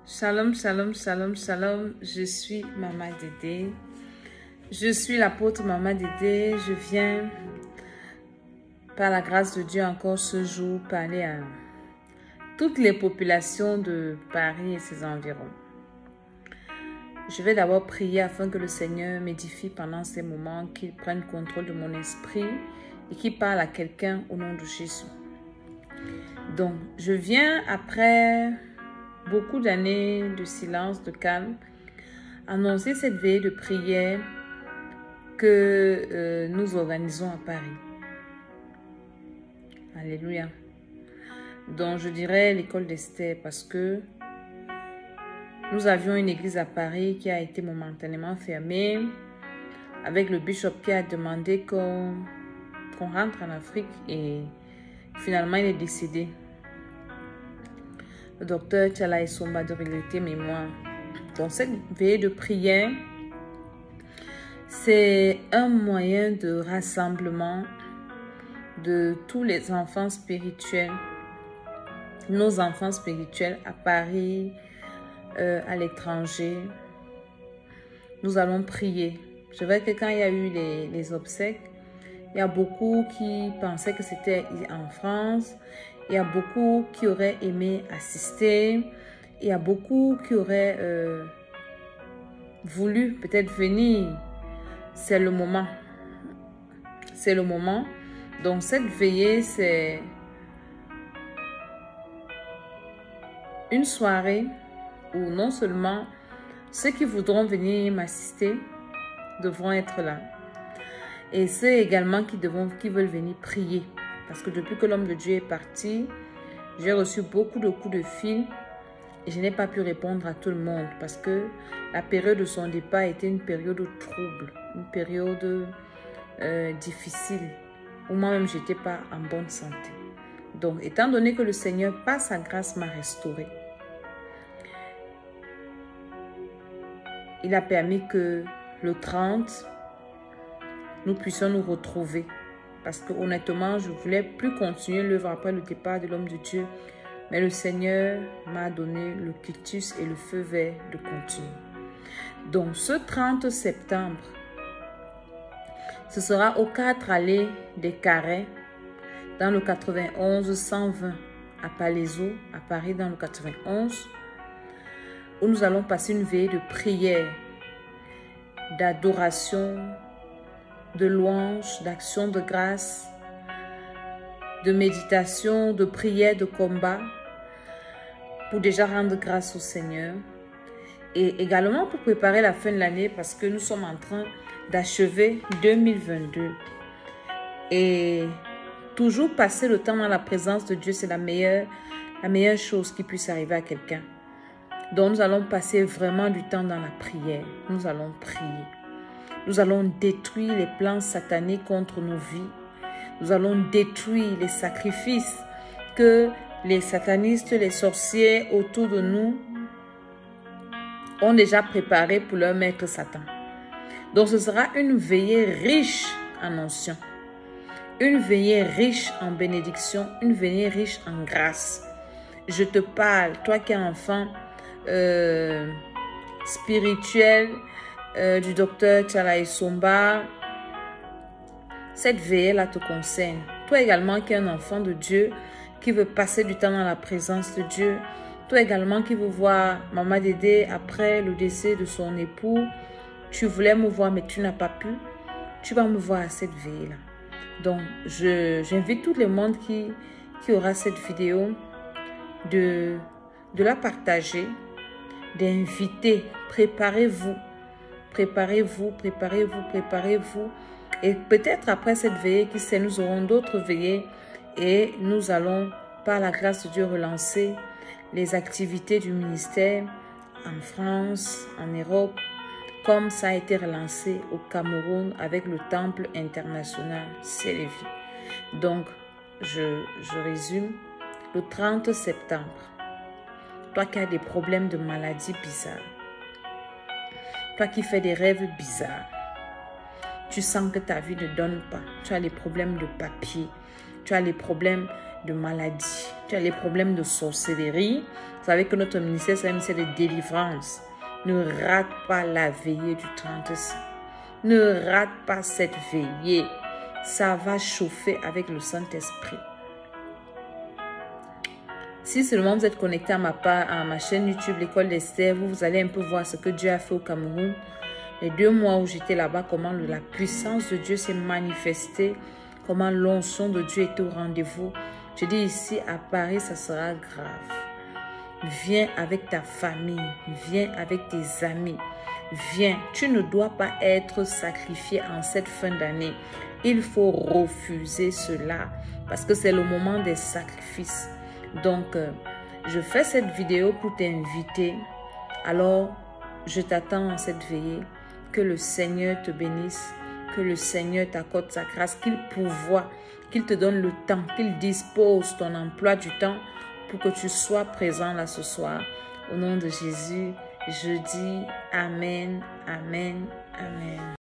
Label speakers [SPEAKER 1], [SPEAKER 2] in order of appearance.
[SPEAKER 1] Shalom, shalom, shalom, shalom. Je suis Maman Dédé. Je suis l'apôtre Maman Dédé. Je viens, par la grâce de Dieu, encore ce jour, parler à toutes les populations de Paris et ses environs. Je vais d'abord prier afin que le Seigneur m'édifie pendant ces moments, qu'il prenne contrôle de mon esprit et qu'il parle à quelqu'un au nom de Jésus. Donc, je viens après beaucoup d'années de silence, de calme, annoncer cette veillée de prière que nous organisons à Paris. Alléluia. Donc, je dirais l'école d'Esther parce que nous avions une église à Paris qui a été momentanément fermée avec le bishop qui a demandé qu'on rentre en Afrique et finalement il est décédé. Le docteur Tchalaï Somba de Réalité Mémoire. Donc cette veillée de prière, c'est un moyen de rassemblement de tous les enfants spirituels, nos enfants spirituels à Paris, à l'étranger. Nous allons prier. Je vois que quand il y a eu les obsèques, il y a beaucoup qui pensaient que c'était en France. Il y a beaucoup qui auraient aimé assister. Il y a beaucoup qui auraient voulu peut-être venir. C'est le moment. C'est le moment. Donc cette veillée, c'est une soirée où non seulement ceux qui voudront venir m'assister devront être là. Et ceux également qui veulent venir prier. Parce que depuis que l'homme de Dieu est parti, j'ai reçu beaucoup de coups de fil et je n'ai pas pu répondre à tout le monde parce que la période de son départ était une période trouble, une période difficile où moi-même je n'étais pas en bonne santé. Donc, étant donné que le Seigneur, par sa grâce, m'a restauré, il a permis que le 30, nous puissions nous retrouver. Parce que honnêtement, je ne voulais plus continuer l'œuvre après le départ de l'homme de Dieu. Mais le Seigneur m'a donné le quitus et le feu vert de continuer. Donc ce 30 septembre, ce sera aux 4 allées des Carrés, dans le 91 120 à Palaiseau, à Paris dans le 91, où nous allons passer une veillée de prière, d'adoration, de louange, d'action de grâce, de méditation, de prière, de combat, pour déjà rendre grâce au Seigneur. Et également pour préparer la fin de l'année parce que nous sommes en train d'achever 2022. Et toujours passer le temps dans la présence de Dieu, c'est la meilleure chose qui puisse arriver à quelqu'un. Donc nous allons passer vraiment du temps dans la prière. Nous allons prier. Nous allons détruire les plans sataniques contre nos vies. Nous allons détruire les sacrifices que les satanistes, les sorciers autour de nous ont déjà préparés pour leur maître Satan. Donc ce sera une veillée riche en onction, une veillée riche en bénédiction, une veillée riche en grâce. Je te parle, toi qui es enfant spirituel, du docteur Tchalaï Somba, cette veillée-là te concerne. Toi également qui es un enfant de Dieu, qui veut passer du temps dans la présence de Dieu. Toi également qui veux voir Maman Dédé après le décès de son époux. Tu voulais me voir mais tu n'as pas pu. Tu vas me voir à cette veillée-là. Donc j'invite tout le monde qui aura cette vidéo de la partager, d'inviter. Préparez-vous. Préparez-vous, préparez-vous, préparez-vous. Et peut-être après cette veillée, qui sait, nous aurons d'autres veillées et nous allons, par la grâce de Dieu, relancer les activités du ministère en France, en Europe, comme ça a été relancé au Cameroun avec le Temple international Sélévi. Donc, je résume, le 30 septembre, toi qui as des problèmes de maladies bizarres, toi qui fais des rêves bizarres, tu sens que ta vie ne donne pas, tu as les problèmes de papier, tu as les problèmes de maladie, tu as les problèmes de sorcellerie. Vous savez que notre ministère, c'est un ministère de délivrance. Ne rate pas la veillée du 36. Ne rate pas cette veillée. Ça va chauffer avec le Saint-Esprit. Si seulement vous êtes connecté à ma chaîne YouTube, l'École d'Esther, vous allez un peu voir ce que Dieu a fait au Cameroun. Les 2 mois où j'étais là-bas, comment la puissance de Dieu s'est manifestée, comment l'onction de Dieu était au rendez-vous. Je dis ici, à Paris, ça sera grave. Viens avec ta famille, viens avec tes amis, viens. Tu ne dois pas être sacrifié en cette fin d'année. Il faut refuser cela parce que c'est le moment des sacrifices. Donc, je fais cette vidéo pour t'inviter. Alors, je t'attends en cette veillée. Que le Seigneur te bénisse, que le Seigneur t'accorde sa grâce, qu'il pourvoie, qu'il te donne le temps, qu'il dispose ton emploi du temps pour que tu sois présent là ce soir. Au nom de Jésus, je dis Amen, Amen, Amen.